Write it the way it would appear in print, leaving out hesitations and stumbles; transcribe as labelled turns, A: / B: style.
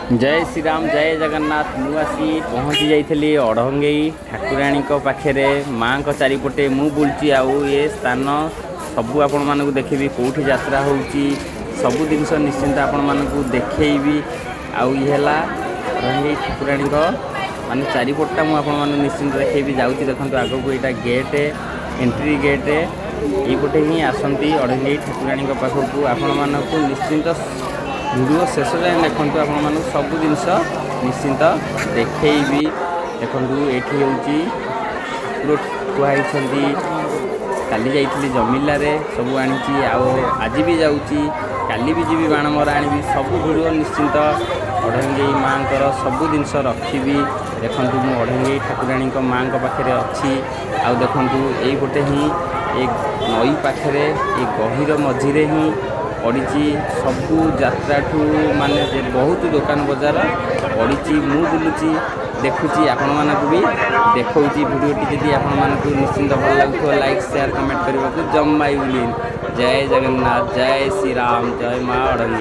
A: जय श्री राम जय जगन्नाथ मुसी पहुँची जाइली अड़ंगई ठाकुराणी पाखे माँ को चारिपटे मु बुलची आउ ये स्थान सबू आपण मानक देखी कौटी यात्रा होची सबू जिनस निश्चिंत आपण मानक देखी आउ ये अड़ंगई ठाकुराणी माने चारिपटा मुझे निश्चिंत देखी जाऊँगी देखो आग को यहाँ गेट एंट्री गेट यपटे ही आसती अड़ंगई ठाकुराणी पाखक आपण मानक निश्चिंत वीडियो शेष जाए देखूँ आपण सब जिनस निश्चिंत देखी देखूँ ये ठाकुर कहते काली जाइली जमिलार सब आनी आज भी जाऊँगी काली भी जी बाण मरा आनी सब वीडियो निश्चिंत अड़ंगई माँ सब जिनस रखी देखूँ मु अड़ंगई ठाकुराणी माँ पाखे अच्छी आउ देखूँ यहीपटे ही एक नई पाखे एक गहीर मझीरे ही पड़ी सबू यात्रा ठू माने बहुत दुकान बजार पड़ी मु बुलूची देखुची आपण मानक भी देखौची वीडियोटी जदि आपण मानक निश्चिंत भल लगुव लाइक शेयर कमेंट करने को जम्मा जय जगन्नाथ जय श्री राम जय माँ अड़ंगई।